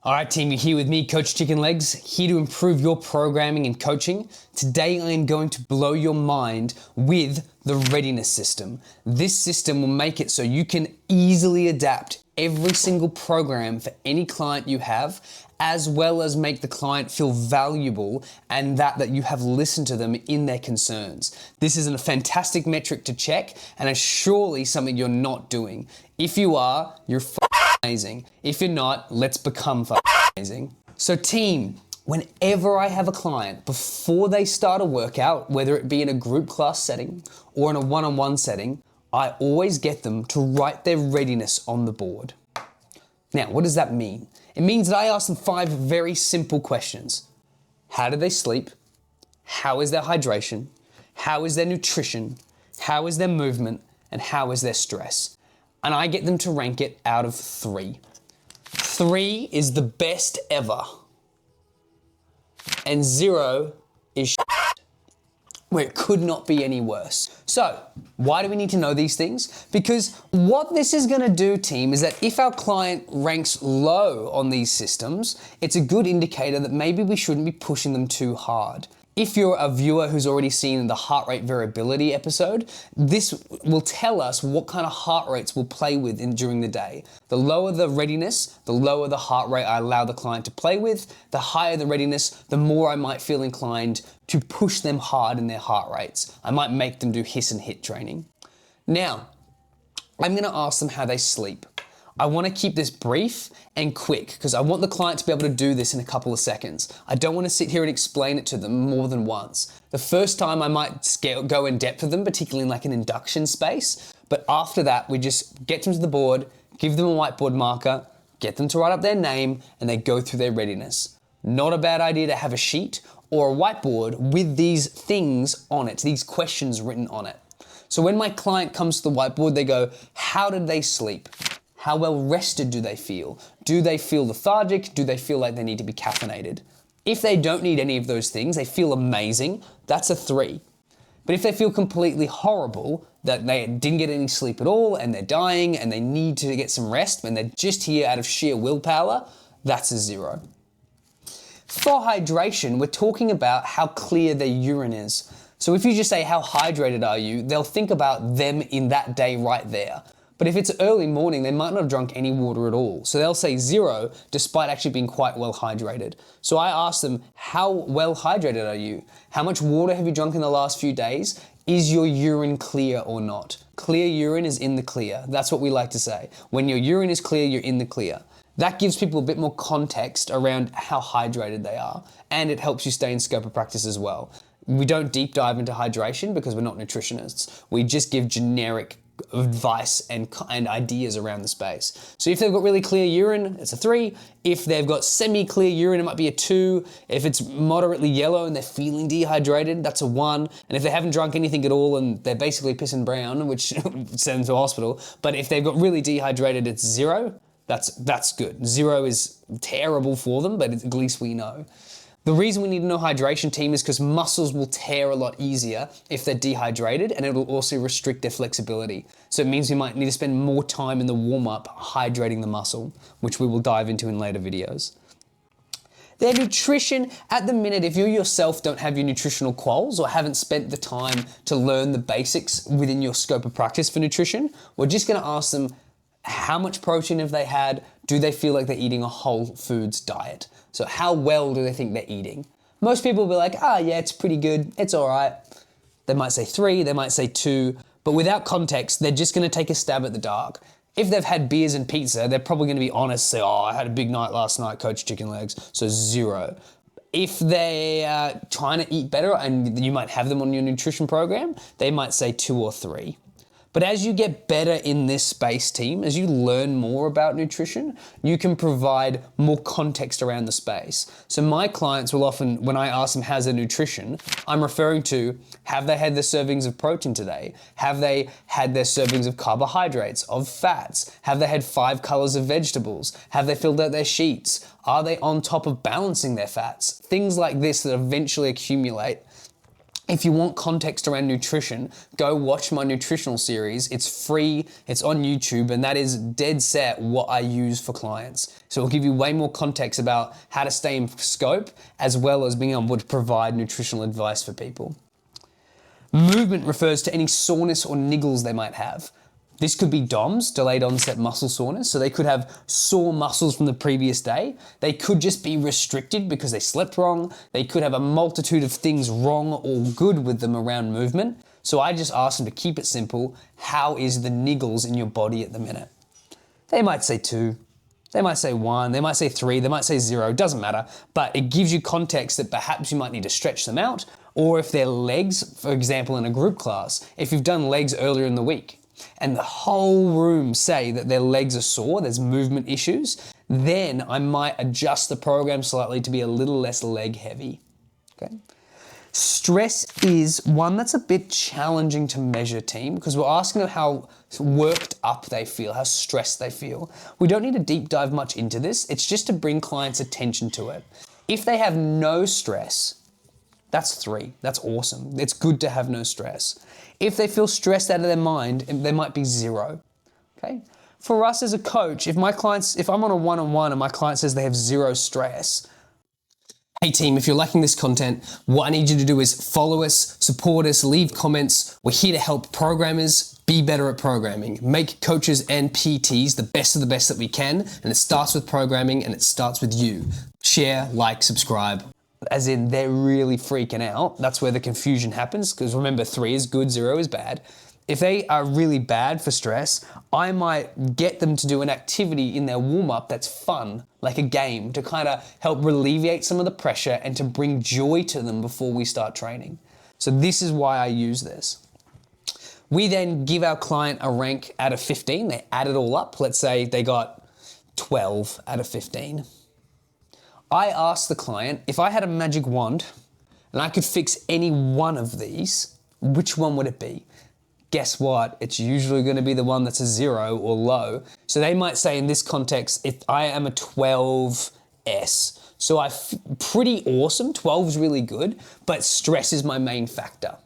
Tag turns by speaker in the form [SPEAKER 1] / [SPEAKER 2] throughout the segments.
[SPEAKER 1] All right, team, you're here with me, Coach Chicken Legs, here to improve your programming and coaching. Today, I am going to blow your mind with the readiness system. This system will make it so you can easily adapt every single program for any client you have, as well as make the client feel valuable and that you have listened to them in their concerns. This is a fantastic metric to check and is surely something you're not doing. If you are, you're amazing. If you're not, let's become amazing. So team, whenever I have a client, before they start a workout, whether it be in a group class setting or in a one-on-one setting, I always get them to write their readiness on the board. Now, what does that mean? It means that I ask them 5 very simple questions. How do they sleep? How is their hydration? How is their nutrition? How is their movement? And how is their stress? And I get them to rank it out of 3. 3 is the best ever. And 0 is where it could not be any worse. So, why do we need to know these things? Because what this is gonna do, team, is that if our client ranks low on these systems, it's a good indicator that maybe we shouldn't be pushing them too hard. If you're a viewer who's already seen the heart rate variability episode, this will tell us what kind of heart rates we'll play with during the day. The lower the readiness, the lower the heart rate I allow the client to play with. The higher the readiness, the more I might feel inclined to push them hard in their heart rates. I might make them do hiss and hit training. Now, I'm gonna ask them how they sleep. I want to keep this brief and quick because I want the client to be able to do this in a couple of seconds. I don't want to sit here and explain it to them more than once. The first time I might go in depth with them, particularly in like an induction space, but after that we just get them to the board, give them a whiteboard marker, get them to write up their name, and they go through their readiness. Not a bad idea to have a sheet or a whiteboard with these things on it, these questions written on it. So when my client comes to the whiteboard, they go, how did they sleep? How well rested do they feel? Do they feel lethargic? Do they feel like they need to be caffeinated? If they don't need any of those things, they feel amazing, that's a 3. But if they feel completely horrible, that they didn't get any sleep at all and they're dying and they need to get some rest and they're just here out of sheer willpower, that's a 0. For hydration, we're talking about how clear their urine is. So if you just say, how hydrated are you? They'll think about them in that day right there. But if it's early morning, they might not have drunk any water at all. So they'll say 0, despite actually being quite well hydrated. So I ask them, how well hydrated are you? How much water have you drunk in the last few days? Is your urine clear or not? Clear urine is in the clear. That's what we like to say. When your urine is clear, you're in the clear. That gives people a bit more context around how hydrated they are. And it helps you stay in scope of practice as well. We don't deep dive into hydration because we're not nutritionists. We just give generic advice and ideas around the space. So if they've got really clear urine, it's a 3. If they've got semi-clear urine, it might be a 2. If it's moderately yellow and they're feeling dehydrated, that's a 1. And if they haven't drunk anything at all and they're basically pissing brown, which sends them to hospital, but if they've got really dehydrated, it's 0. That's good. 0 is terrible for them, but at least we know. The reason we need to know hydration, team, is because muscles will tear a lot easier if they're dehydrated, and it will also restrict their flexibility. So it means we might need to spend more time in the warm-up hydrating the muscle, which we will dive into in later videos. Their nutrition, at the minute, if you yourself don't have your nutritional quals or haven't spent the time to learn the basics within your scope of practice for nutrition, we're just going to ask them how much protein have they had? Do they feel like they're eating a whole foods diet? So how well do they think they're eating? Most people will be like, yeah, it's pretty good, it's all right. They might say 3, they might say 2, but without context, they're just gonna take a stab at the dark. If they've had beers and pizza, they're probably gonna be honest, say, I had a big night last night, Coach Chicken Legs, so 0. If they're trying to eat better and you might have them on your nutrition program, they might say 2 or 3. But as you get better in this space, team, as you learn more about nutrition, you can provide more context around the space. So my clients will often, when I ask them how's their nutrition, I'm referring to, have they had their servings of protein today? Have they had their servings of carbohydrates, of fats? Have they had 5 colors of vegetables? Have they filled out their sheets? Are they on top of balancing their fats? Things like this that eventually accumulate If you want context around nutrition, go watch my nutritional series. It's free, it's on YouTube, and that is dead set what I use for clients. So it'll give you way more context about how to stay in scope, as well as being able to provide nutritional advice for people. Movement refers to any soreness or niggles they might have. This could be DOMS, delayed onset muscle soreness, so they could have sore muscles from the previous day. They could just be restricted because they slept wrong. They could have a multitude of things wrong or good with them around movement. So I just ask them to keep it simple. How is the niggles in your body at the minute? They might say 2, they might say 1, they might say 3, they might say 0, doesn't matter. But it gives you context that perhaps you might need to stretch them out, or if they're legs, for example, in a group class, if you've done legs earlier in the week, and the whole room say that their legs are sore, there's movement issues, then I might adjust the program slightly to be a little less leg heavy, okay? Stress is one that's a bit challenging to measure, team, because we're asking them how worked up they feel, how stressed they feel. We don't need to deep dive much into this. It's just to bring clients' attention to it. If they have no stress, that's 3. That's awesome. It's good to have no stress. If they feel stressed out of their mind, they might be 0, okay? For us as a coach, if I'm on a one-on-one and my client says they have 0 stress, hey team, if you're liking this content, what I need you to do is follow us, support us, leave comments. We're here to help programmers be better at programming, make coaches and PTs the best of the best that we can, and it starts with programming and it starts with you. Share, like, subscribe. As in, they're really freaking out. That's where the confusion happens, because remember, 3 is good, 0 is bad. If they are really bad for stress, I might get them to do an activity in their warm-up that's fun, like a game, to kind of help alleviate some of the pressure and to bring joy to them before we start training. So this is why I use this. We then give our client a rank out of 15. They add it all up. Let's say they got 12 out of 15. I asked the client, if I had a magic wand and I could fix any one of these, which one would it be? Guess what? It's usually going to be the one that's a 0 or low. So they might say in this context, if I am a 12S. So pretty awesome, 12 is really good, but stress is my main factor.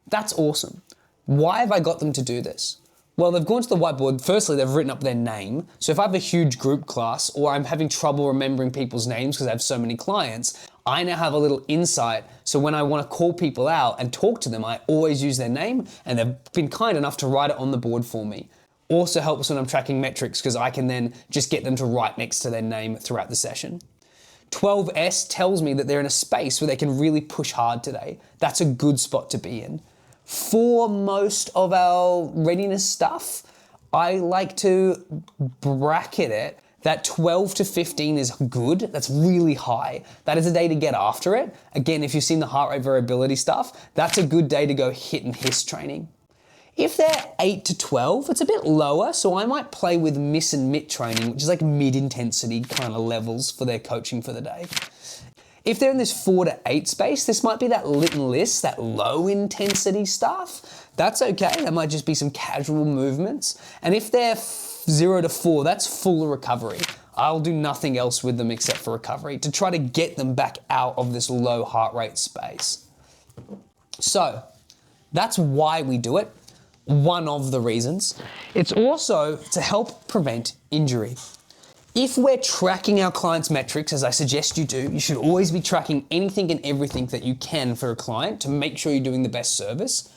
[SPEAKER 1] That's awesome. Why have I got them to do this? Well, they've gone to the whiteboard. Firstly, they've written up their name. So if I have a huge group class or I'm having trouble remembering people's names because I have so many clients, I now have a little insight. So when I want to call people out and talk to them, I always use their name, and they've been kind enough to write it on the board for me. Also helps when I'm tracking metrics because I can then just get them to write next to their name throughout the session. 12S tells me that they're in a space where they can really push hard today. That's a good spot to be in. For most of our readiness stuff, I like to bracket it that 12 to 15 is good. That's really high. That is a day to get after it. Again, if you've seen the heart rate variability stuff, that's a good day to go hit and hiss training. If they're 8 to 12, it's a bit lower, so I might play with miss and mitt training, which is like mid-intensity kind of levels for their coaching for the day. If they're in this 4 to 8 space, this might be that lit and list, that low intensity stuff. That's okay, that might just be some casual movements. And if they're 0 to 4, that's full recovery. I'll do nothing else with them except for recovery to try to get them back out of this low heart rate space. So that's why we do it. One of the reasons. It's also to help prevent injury. If we're tracking our clients' metrics, as I suggest you do, you should always be tracking anything and everything that you can for a client to make sure you're doing the best service.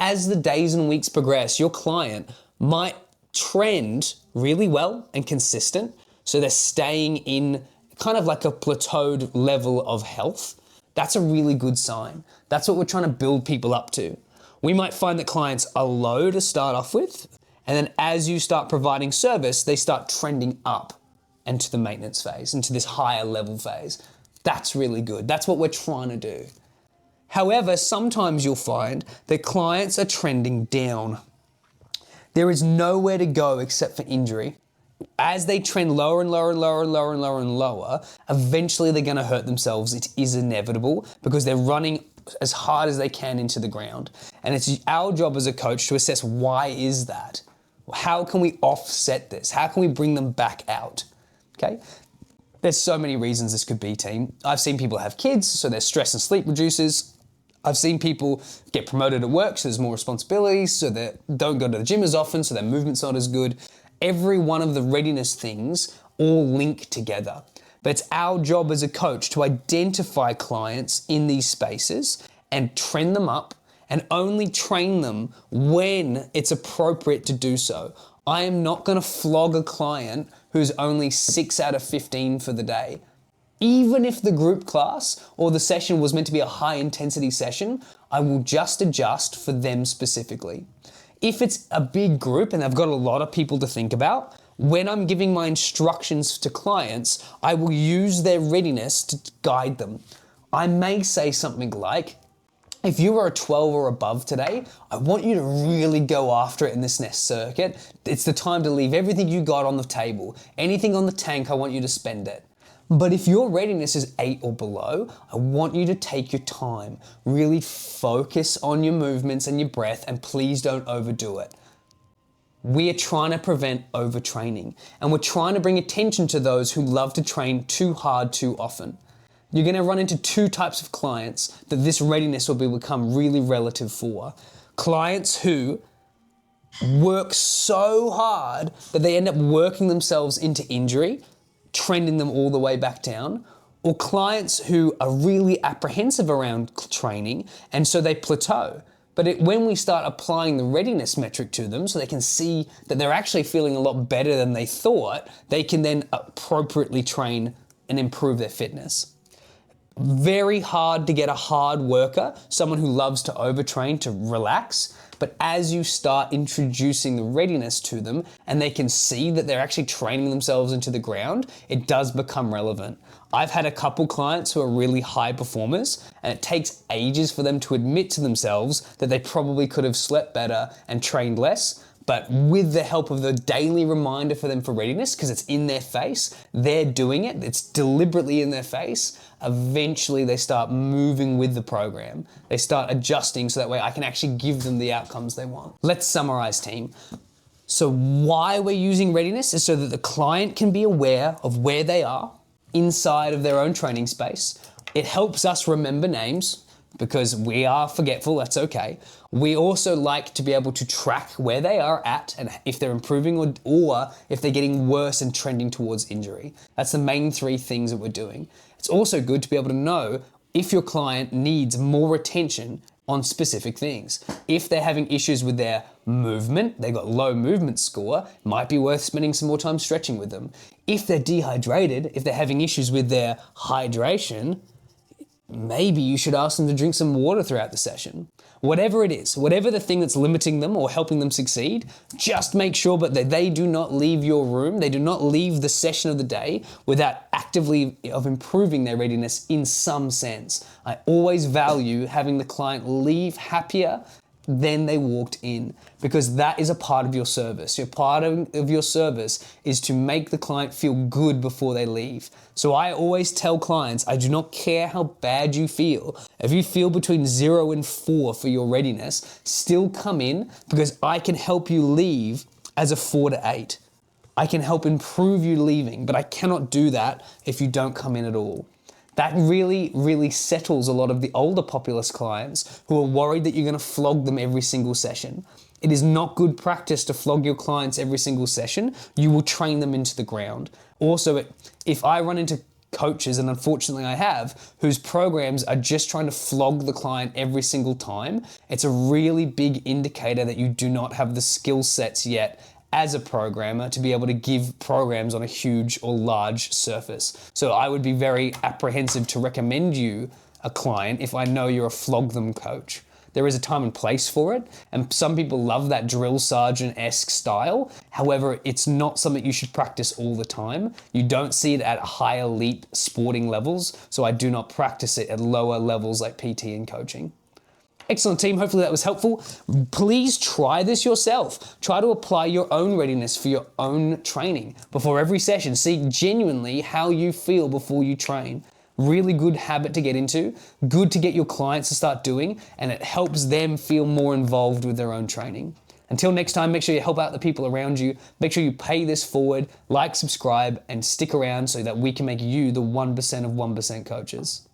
[SPEAKER 1] As the days and weeks progress, your client might trend really well and consistent, so they're staying in kind of like a plateaued level of health. That's a really good sign. That's what we're trying to build people up to. We might find that clients are low to start off with, and then as you start providing service, they start trending up into the maintenance phase, into this higher level phase. That's really good. That's what we're trying to do. However, sometimes you'll find that clients are trending down. There is nowhere to go except for injury. As they trend lower and lower and lower and lower and lower and lower, eventually they're gonna hurt themselves. It is inevitable because they're running as hard as they can into the ground. And it's our job as a coach to assess why is that? How can we offset this? How can we bring them back out? Okay, there's so many reasons this could be, team. I've seen people have kids, so their stress and sleep reduces. I've seen people get promoted at work, so there's more responsibilities, so they don't go to the gym as often, so their movement's not as good. Every one of the readiness things all link together. But it's our job as a coach to identify clients in these spaces and trend them up and only train them when it's appropriate to do so. I am not going to flog a client who's only 6 out of 15 for the day. Even if the group class or the session was meant to be a high intensity session, I will just adjust for them specifically. If it's a big group and I've got a lot of people to think about, when I'm giving my instructions to clients, I will use their readiness to guide them. I may say something like, if you are a 12 or above today, I want you to really go after it in this next circuit. It's the time to leave everything you got on the table. Anything on the tank, I want you to spend it. But if your readiness is 8 or below, I want you to take your time. Really focus on your movements and your breath, and please don't overdo it. We are trying to prevent overtraining, and we're trying to bring attention to those who love to train too hard too often. You're going to run into 2 types of clients that this readiness will become really relative for. Clients who work so hard that they end up working themselves into injury, trending them all the way back down, or clients who are really apprehensive around training and so they plateau. But when we start applying the readiness metric to them so they can see that they're actually feeling a lot better than they thought, they can then appropriately train and improve their fitness. Very hard to get a hard worker, someone who loves to overtrain, to relax. But as you start introducing the readiness to them and they can see that they're actually training themselves into the ground, it does become relevant. I've had a couple clients who are really high performers, and it takes ages for them to admit to themselves that they probably could have slept better and trained less. But with the help of the daily reminder for them for readiness, because it's in their face, they're doing it, it's deliberately in their face, eventually they start moving with the program. They start adjusting so that way I can actually give them the outcomes they want. Let's summarize, team. So why we're using readiness is so that the client can be aware of where they are inside of their own training space. It helps us remember names, because we are forgetful, that's okay. We also like to be able to track where they are at and if they're improving or if they're getting worse and trending towards injury. That's the main 3 things that we're doing. It's also good to be able to know if your client needs more attention on specific things. If they're having issues with their movement, they've got low movement score, it might be worth spending some more time stretching with them. If they're dehydrated, if they're having issues with their hydration, maybe you should ask them to drink some water throughout the session. Whatever it is, whatever the thing that's limiting them or helping them succeed, just make sure that they do not leave your room, they do not leave the session of the day without actively improving their readiness in some sense. I always value having the client leave happier than they walked in, because that is a part of your service. Your part of your service is to make the client feel good before they leave. So I always tell clients, I do not care how bad you feel. If you feel between 0 and 4 for your readiness, still come in, because I can help you leave as a 4 to 8. I can help improve you leaving, but I cannot do that if you don't come in at all. That really, really settles a lot of the older populist clients who are worried that you're going to flog them every single session. It is not good practice to flog your clients every single session. You will train them into the ground. Also, if I run into coaches, and unfortunately I have, whose programs are just trying to flog the client every single time, it's a really big indicator that you do not have the skill sets yet as a programmer to be able to give programs on a huge or large surface. So I would be very apprehensive to recommend you a client if I know you're a flog them coach. There is a time and place for it, and some people love that drill sergeant-esque style. However, it's not something you should practice all the time. You don't see it at high elite sporting levels, so I do not practice it at lower levels like PT and coaching. Excellent, team. Hopefully that was helpful. Please try this yourself. Try to apply your own readiness for your own training before every session. See genuinely how you feel before you train. Really good habit to get into, good to get your clients to start doing, and it helps them feel more involved with their own training. Until next time, make sure you help out the people around you. Make sure you pay this forward, like, subscribe, and stick around so that we can make you the 1% of 1% coaches.